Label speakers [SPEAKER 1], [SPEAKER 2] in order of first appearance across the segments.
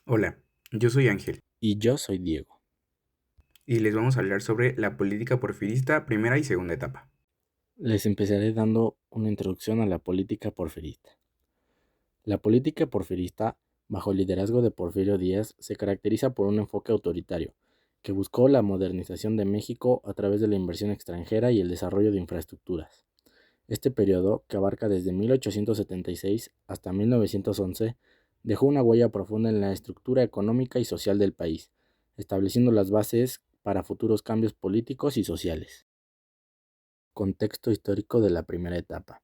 [SPEAKER 1] Hola, yo soy Ángel
[SPEAKER 2] Y yo soy Diego.
[SPEAKER 1] y les vamos a hablar sobre la política porfirista primera y segunda etapa.
[SPEAKER 2] Les empezaré dando una introducción a la política porfirista. La política porfirista, bajo el liderazgo de Porfirio Díaz, se caracteriza por un enfoque autoritario, que buscó la modernización de México a través de la inversión extranjera y el desarrollo de infraestructuras. Este periodo, que abarca desde 1876 hasta 1911, dejó una huella profunda en la estructura económica y social del país, estableciendo las bases para futuros cambios políticos y sociales. Contexto histórico de la primera etapa.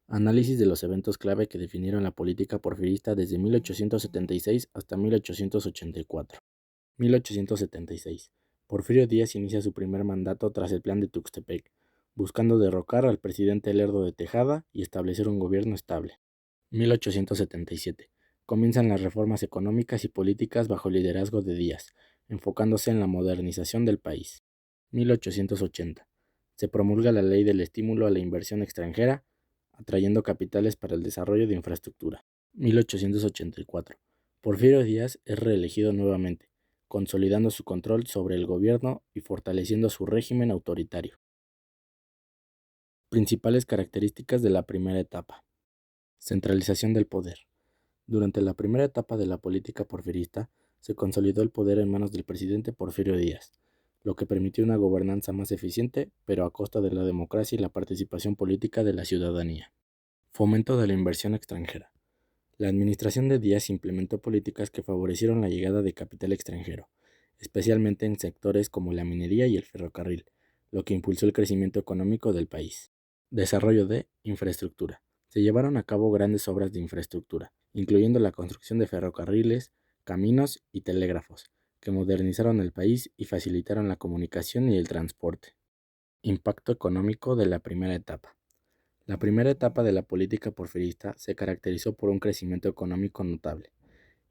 [SPEAKER 2] Análisis de los eventos clave que definieron la política porfirista desde 1876 hasta 1884. 1876. Porfirio Díaz inicia su primer mandato tras el Plan de Tuxtepec, buscando derrocar al presidente Lerdo de Tejada y establecer un gobierno estable. 1877. Comienzan las reformas económicas y políticas bajo el liderazgo de Díaz, enfocándose en la modernización del país. 1880. Se promulga la ley del estímulo a la inversión extranjera, atrayendo capitales para el desarrollo de infraestructura. 1884. Porfirio Díaz es reelegido nuevamente, consolidando su control sobre el gobierno y fortaleciendo su régimen autoritario. Principales características de la primera etapa. Centralización del poder. Durante la primera etapa de la política porfirista, se consolidó el poder en manos del presidente Porfirio Díaz, lo que permitió una gobernanza más eficiente, pero a costa de la democracia y la participación política de la ciudadanía. Fomento de la inversión extranjera. La administración de Díaz implementó políticas que favorecieron la llegada de capital extranjero, especialmente en sectores como la minería y el ferrocarril, lo que impulsó el crecimiento económico del país. Desarrollo de infraestructura. Se llevaron a cabo grandes obras de infraestructura, incluyendo la construcción de ferrocarriles, caminos y telégrafos, que modernizaron el país y facilitaron la comunicación y el transporte. Impacto económico de la primera etapa. La primera etapa de la política porfirista se caracterizó por un crecimiento económico notable,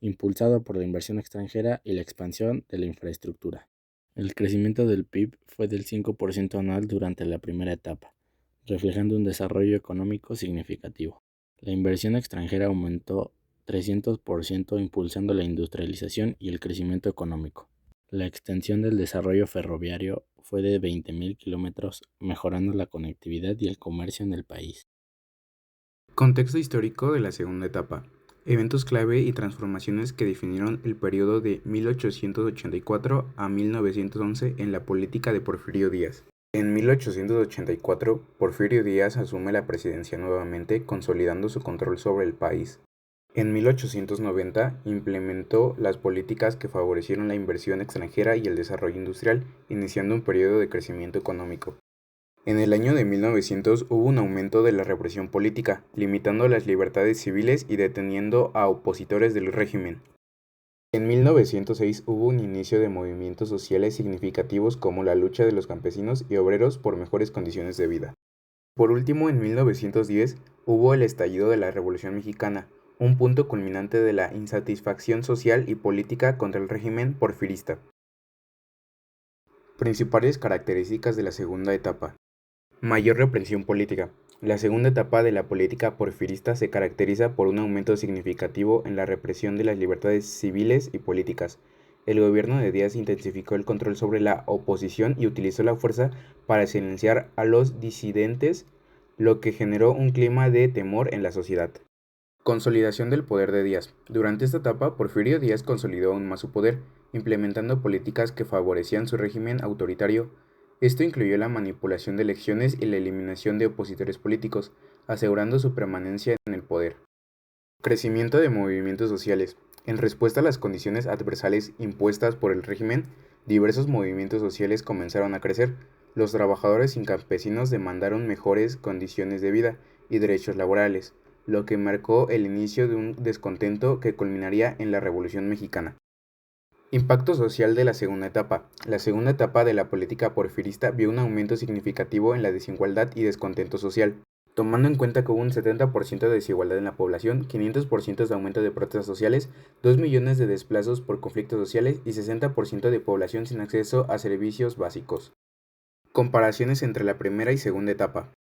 [SPEAKER 2] impulsado por la inversión extranjera y la expansión de la infraestructura. El crecimiento del PIB fue del 5% anual durante la primera etapa, reflejando un desarrollo económico significativo. La inversión extranjera aumentó 300%, impulsando la industrialización y el crecimiento económico. La extensión del desarrollo ferroviario fue de 20.000 kilómetros, mejorando la conectividad y el comercio en el país.
[SPEAKER 1] Contexto histórico de la segunda etapa. Eventos clave y transformaciones que definieron el periodo de 1884 a 1911 en la política de Porfirio Díaz. En 1884, Porfirio Díaz asume la presidencia nuevamente, consolidando su control sobre el país. En 1890 implementó las políticas que favorecieron la inversión extranjera y el desarrollo industrial, iniciando un periodo de crecimiento económico. En el año de 1900 hubo un aumento de la represión política, limitando las libertades civiles y deteniendo a opositores del régimen. En 1906 hubo un inicio de movimientos sociales significativos como la lucha de los campesinos y obreros por mejores condiciones de vida. Por último, en 1910 hubo el estallido de la Revolución Mexicana, un punto culminante de la insatisfacción social y política contra el régimen porfirista. Principales características de la segunda etapa. Mayor represión política. La segunda etapa de la política porfirista se caracteriza por un aumento significativo en la represión de las libertades civiles y políticas. El gobierno de Díaz intensificó el control sobre la oposición y utilizó la fuerza para silenciar a los disidentes, lo que generó un clima de temor en la sociedad. Consolidación del poder de Díaz. Durante esta etapa, Porfirio Díaz consolidó aún más su poder, implementando políticas que favorecían su régimen autoritario. Esto incluyó la manipulación de elecciones y la eliminación de opositores políticos, asegurando su permanencia en el poder. Crecimiento de movimientos sociales. En respuesta a las condiciones adversales impuestas por el régimen, diversos movimientos sociales comenzaron a crecer. Los trabajadores y campesinos demandaron mejores condiciones de vida y derechos laborales, lo que marcó el inicio de un descontento que culminaría en la Revolución Mexicana. Impacto social de la segunda etapa. La segunda etapa de la política porfirista vio un aumento significativo en la desigualdad y descontento social. Tomando en cuenta que hubo un 70% de desigualdad en la población, 500% de aumento de protestas sociales, 2 millones de desplazos por conflictos sociales y 60% de población sin acceso a servicios básicos. Comparaciones entre la primera y segunda etapa.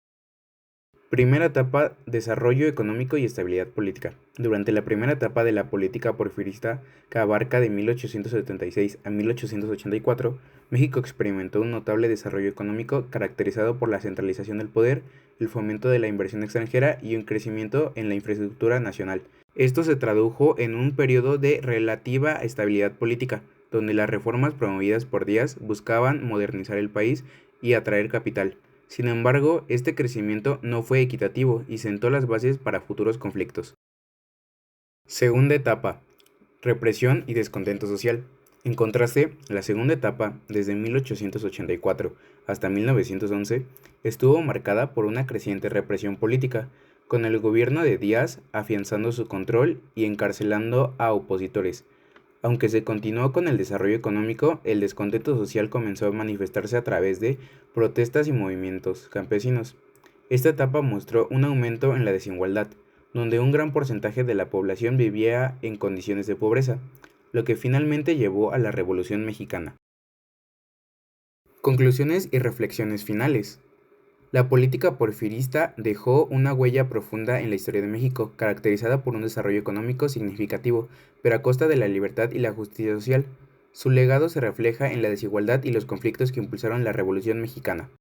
[SPEAKER 1] Primera etapa, desarrollo económico y estabilidad política. Durante la primera etapa de la política porfirista, que abarca de 1876 a 1884, México experimentó un notable desarrollo económico caracterizado por la centralización del poder, el fomento de la inversión extranjera y un crecimiento en la infraestructura nacional. Esto se tradujo en un periodo de relativa estabilidad política, donde las reformas promovidas por Díaz buscaban modernizar el país y atraer capital. Sin embargo, este crecimiento no fue equitativo y sentó las bases para futuros conflictos. Segunda etapa, represión y descontento social. En contraste, la segunda etapa, desde 1884 hasta 1911, estuvo marcada por una creciente represión política, con el gobierno de Díaz afianzando su control y encarcelando a opositores. Aunque se continuó con el desarrollo económico, el descontento social comenzó a manifestarse a través de protestas y movimientos campesinos. Esta etapa mostró un aumento en la desigualdad, donde un gran porcentaje de la población vivía en condiciones de pobreza, lo que finalmente llevó a la Revolución Mexicana. Conclusiones y reflexiones finales. La política porfirista dejó una huella profunda en la historia de México, caracterizada por un desarrollo económico significativo, pero a costa de la libertad y la justicia social. Su legado se refleja en la desigualdad y los conflictos que impulsaron la Revolución Mexicana.